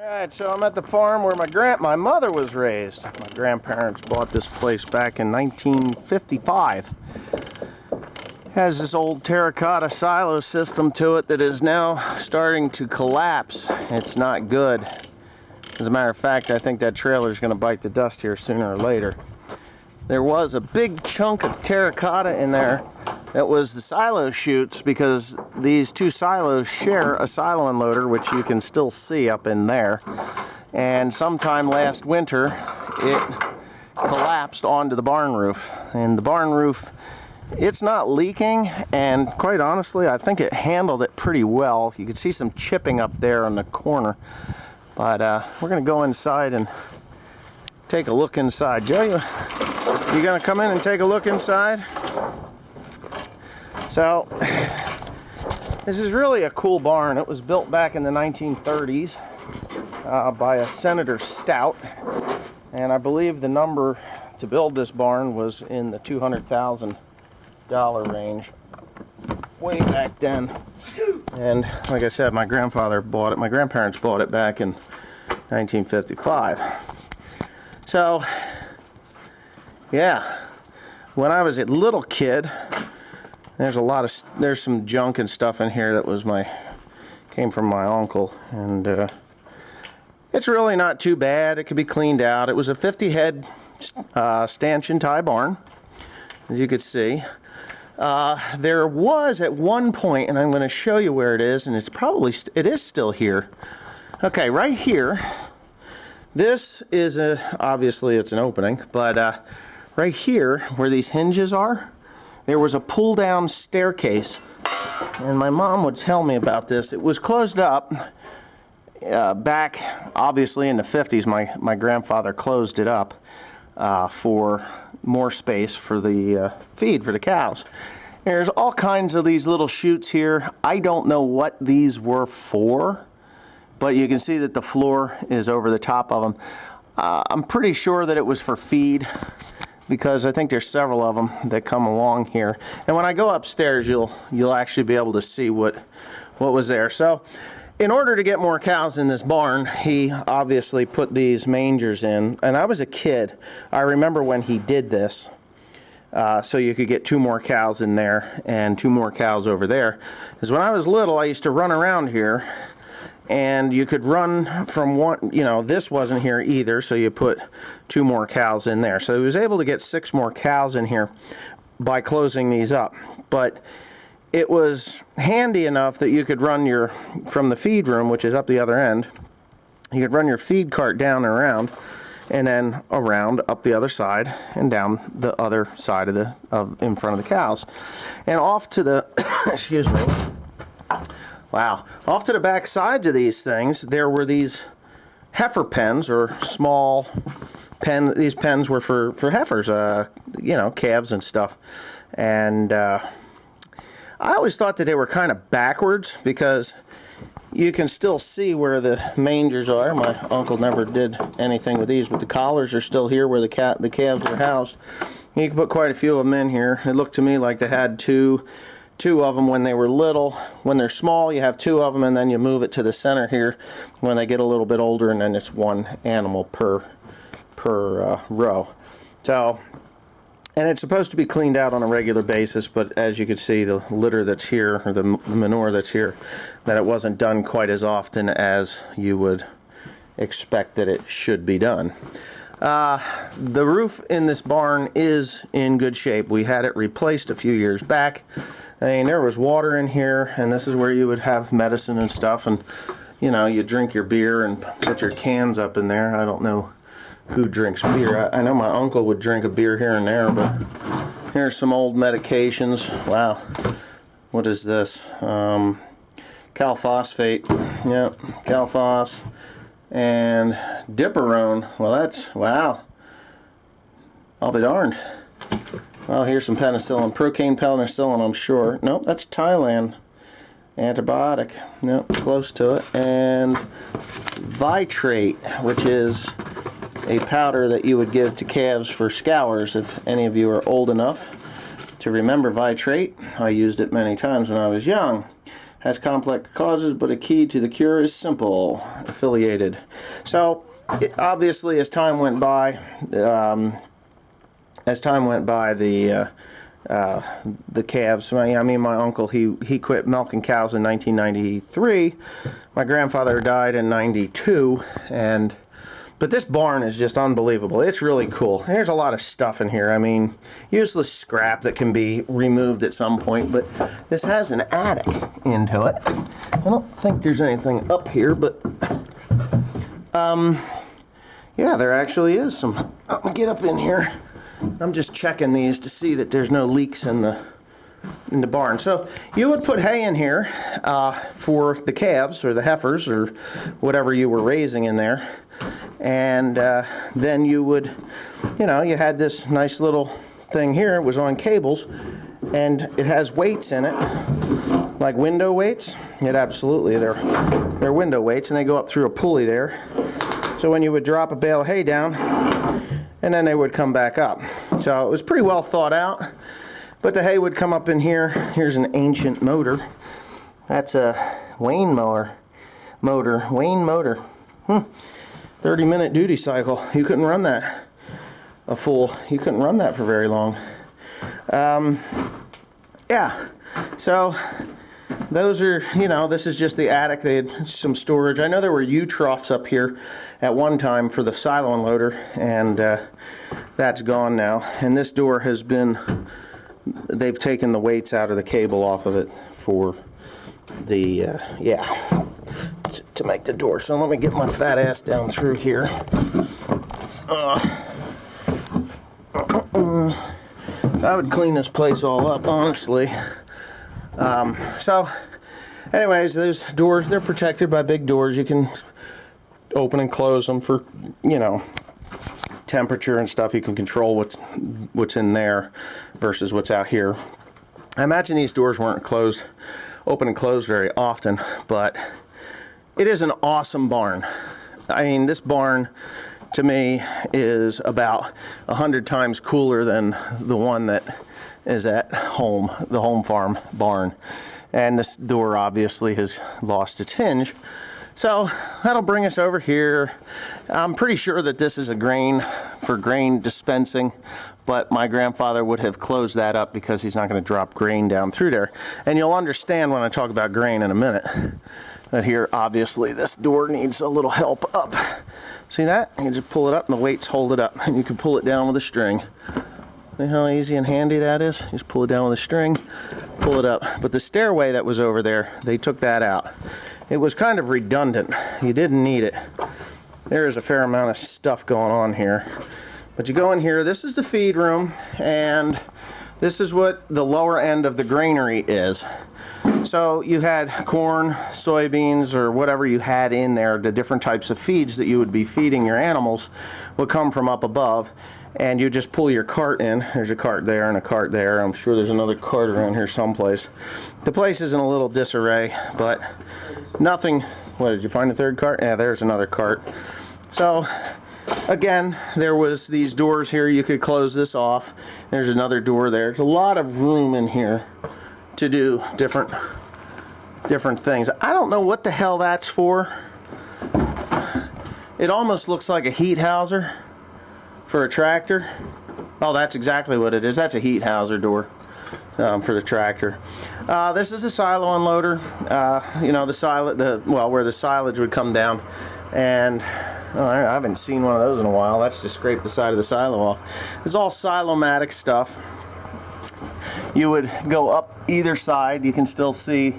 Alright, so I'm at the farm where my mother was raised. My grandparents bought this place back in 1955. It has this old terracotta silo system to it that is now starting to collapse. It's not good. As a matter of fact, I think that trailer is going to bite the dust here sooner or later. There was a big chunk of terracotta in there that was the silo chutes, because these two silos share a silo unloader, which you can still see up in there. And sometime last winter, it collapsed onto the barn roof. And the barn roof, it's not leaking, and quite honestly, I think it handled it pretty well. You can see some chipping up there on the corner. But we're going to go inside and take a look inside. Joe, you going to come in and take a look inside? So, this is really a cool barn. It was built back in the 1930s by a Senator Stout, and I believe the number to build this barn was in the $200,000 range way back then. And like I said, my grandfather bought it. My grandparents bought it back in 1955. So, yeah, when I was a little kid, there's some junk and stuff in here that came from my uncle, and it's really not too bad. It could be cleaned out. It was a 50 head stanchion tie barn, as you could see. There was at one point, and I'm going to show you where it is, and it is still here. Okay, right here. This is obviously it's an opening, but right here where these hinges are, there was a pull-down staircase, and my mom would tell me about this. It was closed up back, obviously, in the 50s. My grandfather closed it up for more space for the feed for the cows. There's all kinds of these little chutes here. I don't know what these were for, but you can see that the floor is over the top of them. I'm pretty sure that it was for feed, because I think there's several of them that come along here. And when I go upstairs, you'll actually be able to see what was there. So, in order to get more cows in this barn, he obviously put these mangers in. And I was a kid. I remember when he did this, so you could get 2 more cows in there and 2 more cows over there. Because when I was little, I used to run around here, and you could run from one, this wasn't here either, so you put 2 more cows in there. So he was able to get 6 more cows in here by closing these up. But it was handy enough that you could run from the feed room, which is up the other end, you could run your feed cart down and around, and then around up the other side and down the other side in front of the cows. And off to the, excuse me, wow. Off to the back sides of these things, there were these heifer pens, or small pen. These pens were for heifers, calves and stuff. And I always thought that they were kind of backwards, because you can still see where the mangers are. My uncle never did anything with these, but the collars are still here where the calves were housed. You can put quite a few of them in here. It looked to me like they had two of them when they were little. When they're small, you have 2 of them, and then you move it to the center here when they get a little bit older, and then it's 1 animal per row. So, and it's supposed to be cleaned out on a regular basis, but as you can see, the litter that's here, or the manure that's here, that it wasn't done quite as often as you would expect that it should be done. The roof in this barn is in good shape. We had it replaced a few years back. I mean, there was water in here, and this is where you would have medicine and stuff, and you drink your beer and put your cans up in there. I don't know who drinks beer. I know my uncle would drink a beer here and there, but here's some old medications. Wow, what is this? Calphosphate. Yep, Calphos. And Dipperone. Well, wow. I'll be darned. Well, here's some penicillin. Procaine penicillin, I'm sure. Nope, that's Thailand. Antibiotic. Nope, close to it. And Vitrate, which is a powder that you would give to calves for scours, if any of you are old enough to remember Vitrate. I used it many times when I was young. has complex causes, but a key to the cure is simple. Affiliated. So obviously, as time went by, the calves. I mean, my uncle, he quit milking cows in 1993. My grandfather died in '92, but this barn is just unbelievable. It's really cool. There's a lot of stuff in here. I mean, useless scrap that can be removed at some point, but this has an attic into it. I don't think there's anything up here, but yeah, there actually is some. Let me get up in here. I'm just checking these to see that there's no leaks in the barn. So you would put hay in here for the calves or the heifers or whatever you were raising in there, and then you would, you had this nice little thing here. It was on cables, and it has weights in it, like window weights. Absolutely, they're window weights, and they go up through a pulley there. So when you would drop a bale of hay down, and then they would come back up. So it was pretty well thought out. But the hay would come up in here. Here's an ancient motor. That's a Wain mower motor. Wain motor. 30-minute duty cycle. You couldn't run that you couldn't run that for very long. Yeah. So those are, this is just the attic. They had some storage. I know there were U-troughs up here at one time for the silo unloader, and that's gone now. And this door has been, they've taken the weights out of the cable off of it for the, to make the door. So let me get my fat ass down through here. I would clean this place all up, honestly. So anyways, those doors, they're protected by big doors. You can open and close them for, temperature and stuff. You can control what's in there versus what's out here. I imagine these doors weren't open and closed very often, but it is an awesome barn. I mean, this barn to me is about 100 times cooler than the one that is at home, the home farm barn. And this door obviously has lost its hinge. So that'll bring us over here. I'm pretty sure that this is a grain dispensing, but my grandfather would have closed that up because he's not going to drop grain down through there. And you'll understand when I talk about grain in a minute that here obviously this door needs a little help up. See that? You can just pull it up and the weights hold it up, and you can pull it down with a string. See how easy and handy that is? You just pull it down with a string, pull it up. But the stairway that was over there, they took that out. It was kind of redundant. You didn't need it. There is a fair amount of stuff going on here. But you go in here, this is the feed room, and this is what the lower end of the granary is. So you had corn, soybeans, or whatever you had in there, the different types of feeds that you would be feeding your animals would come from up above, and you just pull your cart in. There's a cart there and a cart there. I'm sure there's another cart around here someplace. The place is in a little disarray, but nothing. What, did you find the third cart? Yeah, there's another cart. So again, there was these doors here. You could close this off. There's another door there. There's a lot of room in here to do different things. I don't know what the hell that's for. It almost looks like a heat houser for a tractor. Oh, that's exactly what it is. That's a heat houser door for the tractor. This is a silo unloader. Where the silage would come down, and I haven't seen one of those in a while. That's to scrape the side of the silo off. This is all Silomatic stuff. You would go up either side. You can still see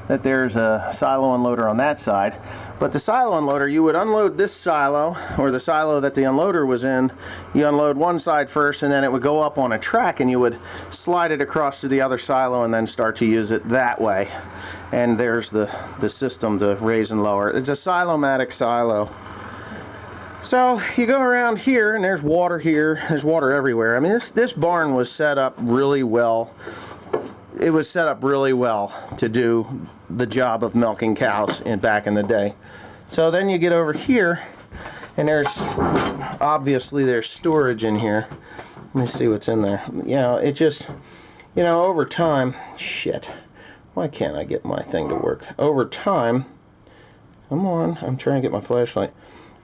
that there's a silo unloader on that side. But the silo unloader, you would unload this silo, or the silo that the unloader was in. You unload one side first, and then it would go up on a track, and you would slide it across to the other silo and then start to use it that way. And there's the system to raise and lower. It's a Silomatic silo. So you go around here, and there's water here. There's water everywhere. I mean, this barn was set up really well. It was set up really well to do the job of milking cows back in the day. So then you get over here, and there's storage in here. Let me see what's in there. It just, over time, shit. Why can't I get my thing to work? Over time, come on, I'm trying to get my flashlight.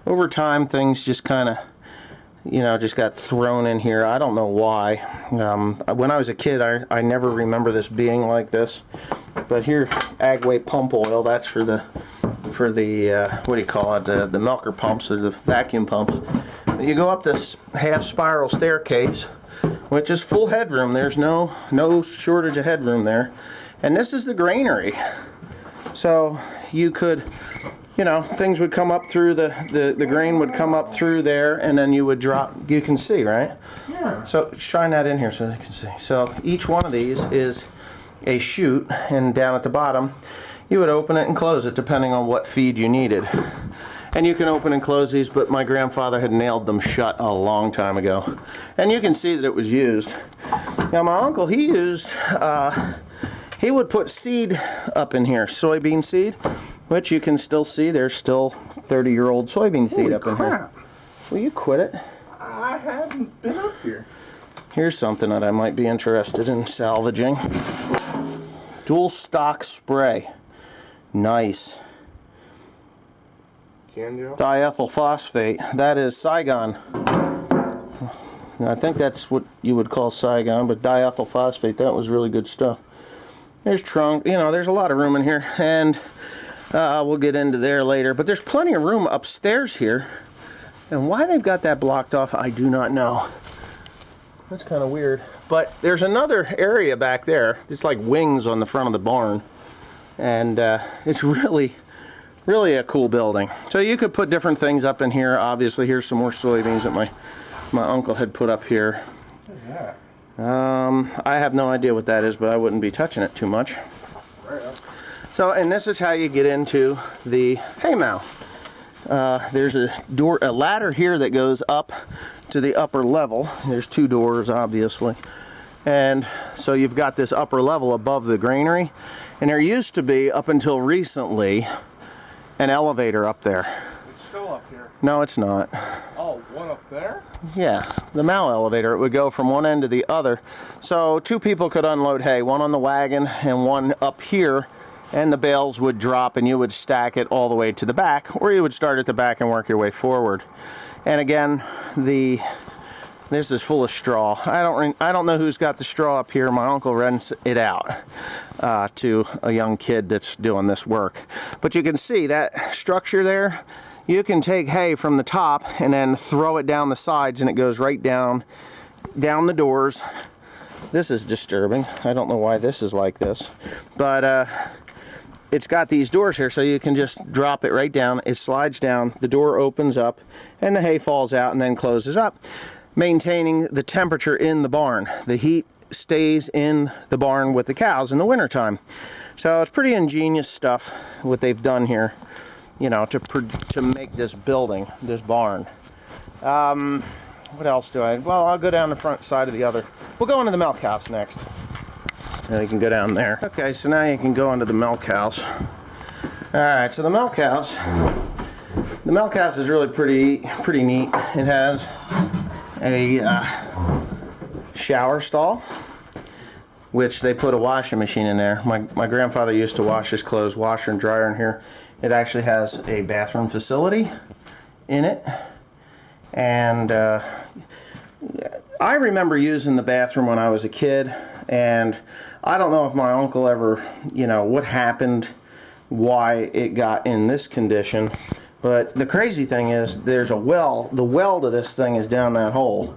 over time things just kind of, you know, just got thrown in here. I don't know why. When I was a kid, I never remember this being like this. But here, Agway pump oil, that's for the what do you call it, the milker pumps or the vacuum pumps. You go up this half spiral staircase, which is full headroom. There's no shortage of headroom there. And this is the granary. So you could, you know, things would come up through the grain would come up through there, and then you would drop. You can see, right? Yeah. So shine that in here so they can see. So each one of these is a chute, and down at the bottom you would open it and close it depending on what feed you needed. And you can open and close these, but my grandfather had nailed them shut a long time ago. And you can see that it was used. Now my uncle, he would put seed up in here, soybean seed, which you can still see there's still 30-year-old soybean seed up in here. Will you quit it? I haven't been up here. Here's something that I might be interested in salvaging. Dual stock spray. Nice. Diethyl phosphate. That is Saigon. I think that's what you would call Saigon, but diethyl phosphate, that was really good stuff. There's trunk, you know, there's a lot of room in here, and we'll get into there later, but there's plenty of room upstairs here, and why they've got that blocked off, I do not know. That's kind of weird. But there's another area back there. It's like wings on the front of the barn, and it's really a cool building. So you could put different things up in here. Obviously, here's some more soybeans that my uncle had put up here. What is that? I have no idea what that is, but I wouldn't be touching it too much. So, and this is how you get into the hay mow. There's a ladder here that goes up to the upper level. There's two doors, obviously. And so you've got this upper level above the granary. And there used to be, up until recently, an elevator up there. It's still up here. No, it's not. Oh, one up there? Yeah, the mow elevator. It would go from one end to the other. So two people could unload hay, one on the wagon and one up here, and the bales would drop and you would stack it all the way to the back, or you would start at the back and work your way forward. And again, this is full of straw. I don't know who's got the straw up here. My uncle rents it out to a young kid that's doing this work. But you can see that structure there. You can take hay from the top and then throw it down the sides, and it goes right down the doors. This is disturbing. I don't know why this is like this, but it's got these doors here, so you can just drop it right down. It slides down, the door opens up, and the hay falls out and then closes up, maintaining the temperature in the barn. The heat stays in the barn with the cows in the wintertime. So it's pretty ingenious stuff what they've done here, you know, to make this building, this barn. What else do I? Well, I'll go down the front side of the other. We'll go into the milk house next. And you can go down there. Okay, so now you can go into the milk house. All right, so the milk house is really pretty neat. It has a shower stall, which they put a washing machine in there. My grandfather used to wash his clothes, washer and dryer in here. It actually has a bathroom facility in it, and I remember using the bathroom when I was a kid, and I don't know if my uncle ever, you know, what happened, why it got in this condition, but the crazy thing is there's a well. The well to this thing is down that hole.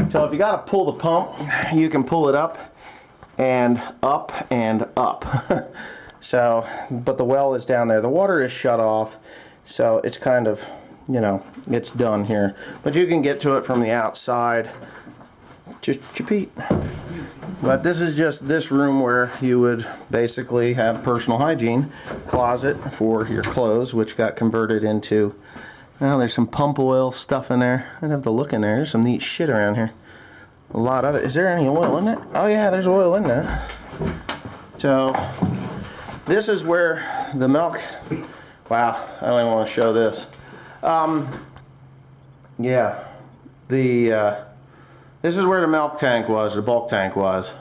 So if you got to pull the pump, you can pull it up and up and up. So, but the well is down there. The water is shut off, so it's kind of, you know, it's done here. But you can get to it from the outside. Pete. But this is just this room where you would basically have personal hygiene. Closet for your clothes, which got converted into, well, there's some pump oil stuff in there. I'd have to look in there. There's some neat shit around here. A lot of it. Is there any oil in it? Oh yeah, there's oil in there. So this is where the milk, wow, I don't even want to show this. Yeah, this is where the milk tank was, the bulk tank was,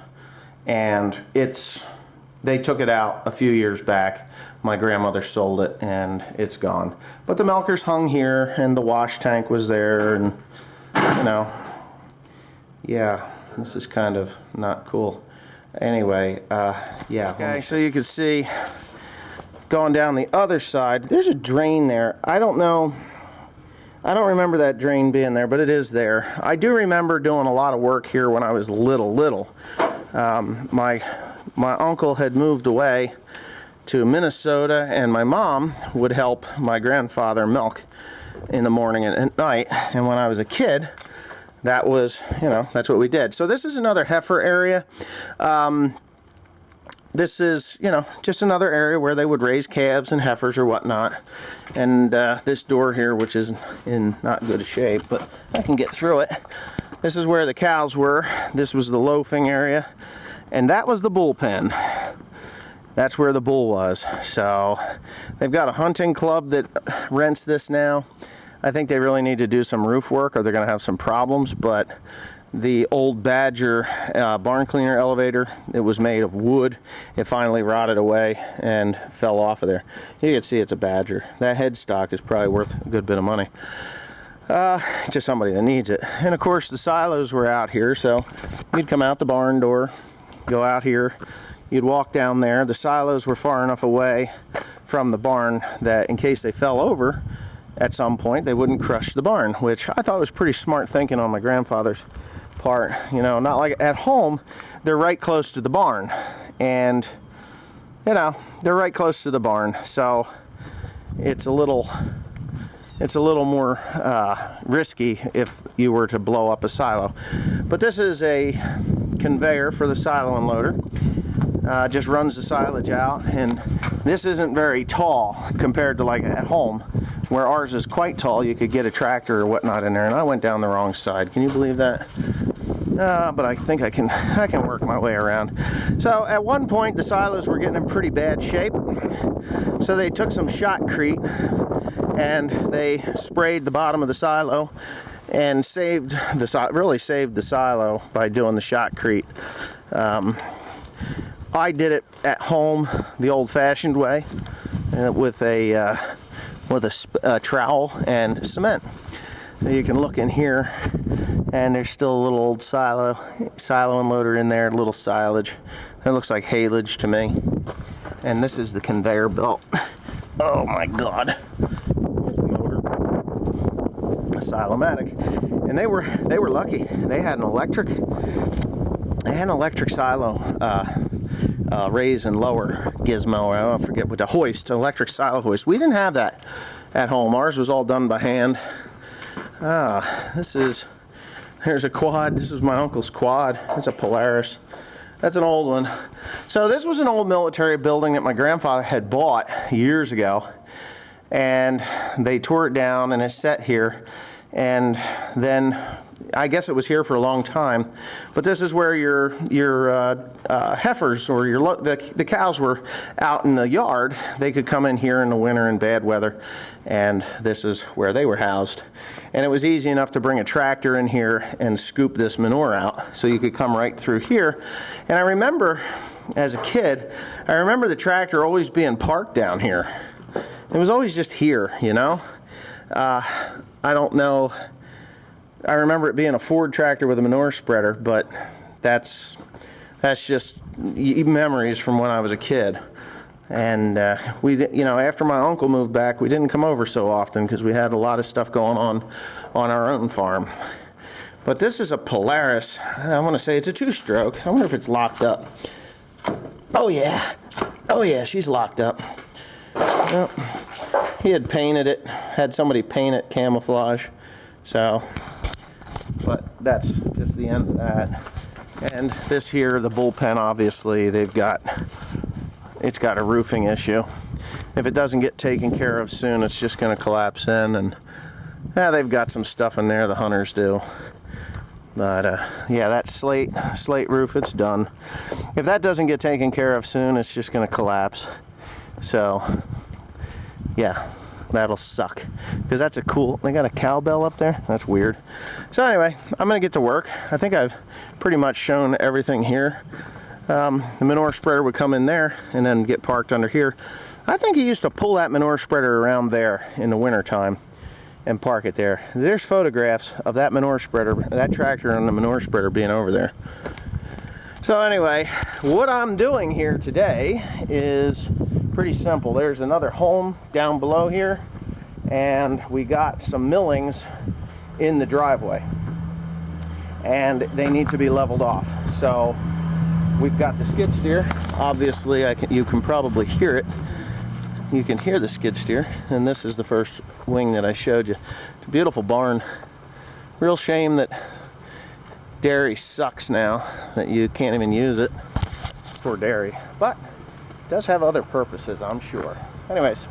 and it's they took it out a few years back. My grandmother sold it, and it's gone. But the milkers hung here, and the wash tank was there, and, you know, yeah, this is kind of not cool. Anyway, yeah. Okay, so you can see, going down the other side, there's a drain there. I don't remember that drain being there, but it is there. I do remember doing a lot of work here when I was little. My uncle had moved away to Minnesota, and my mom would help my grandfather milk in the morning and at night. And when I was a kid, that was, you know, that's what we did. So this is another heifer area. This is, you know, just another area where they would raise calves and heifers or whatnot. And this door here, which is in not good shape, but I can get through it. This is where the cows were. This was the loafing area. And that was the bull pen. That's where the bull was. So they've got a hunting club that rents this now. I think they really need to do some roof work, or they're going to have some problems. But the old Badger barn cleaner elevator, it was made of wood. It finally rotted away and fell off of there. You can see it's a Badger. That headstock is probably worth a good bit of money to somebody that needs it. And of course the silos were out here, so you'd come out the barn door, go out here, you'd walk down there. The silos were far enough away from the barn that in case they fell over at some point, they wouldn't crush the barn, which I thought was pretty smart thinking on my grandfather's part. You know, not like at home, they're right close to the barn, and you know, they're right close to the barn, so it's a little more risky if you were to blow up a silo. But this is a conveyor for the silo unloader. Just runs the silage out, and this isn't very tall compared to like at home, where ours is quite tall. You could get a tractor or whatnot in there, and I went down the wrong side. Can you believe that? But I think I can work my way around. So at one point the silos were getting in pretty bad shape, so they took some shotcrete and they sprayed the bottom of the silo and really saved the silo by doing the shotcrete. I did it at home the old-fashioned way with a trowel and cement. So you can look in here, and there's still a little old silo unloader in there, a little silage. That looks like haylage to me. And this is the conveyor belt. Oh my God! There's the motor, a Silomatic, and they were lucky. They had an electric silo. Raise and lower gizmo. I forget what the hoist, electric silo hoist. We didn't have that at home. Ours was all done by hand. Here's a quad. This is my uncle's quad. It's a Polaris. That's an old one. So this was an old military building that my grandfather had bought years ago, and they tore it down, and it's set here. And then I guess it was here for a long time, but this is where your heifers or the cows were out in the yard. They could come in here in the winter in bad weather, and this is where they were housed. And it was easy enough to bring a tractor in here and scoop this manure out, so you could come right through here. And I remember, as a kid, the tractor always being parked down here. It was always just here, you know. I don't know. I remember it being a Ford tractor with a manure spreader, but that's just memories from when I was a kid. And after my uncle moved back, we didn't come over so often because we had a lot of stuff going on our own farm. But this is a Polaris. I want to say it's a 2-stroke. I wonder if it's locked up. Oh yeah, she's locked up. Well, he had painted it, had somebody paint it camouflage. So, but that's just the end of that. And this here, the bullpen, obviously, it's got a roofing issue. If it doesn't get taken care of soon, it's just going to collapse in. And they've got some stuff in there, the hunters do. But yeah, that slate roof, it's done. If that doesn't get taken care of soon, it's just going to collapse. So, yeah, that'll suck. Because that's they got a cowbell up there. That's weird. So anyway, I'm going to get to work. I think I've pretty much shown everything here. the manure spreader would come in there and then get parked under here. I think he used to pull that manure spreader around there in the wintertime and park it there. There's photographs of that manure spreader, that tractor and the manure spreader being over there. So anyway, what I'm doing here today is pretty simple. There's another home down below here, and we got some millings in the driveway, and they need to be leveled off. So we've got the skid steer. Obviously, you can probably hear it. You can hear the skid steer, and this is the first wing that I showed you. It's a beautiful barn. Real shame that dairy sucks now, that you can't even use it for dairy, but it does have other purposes, I'm sure. Anyways,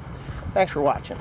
thanks for watching.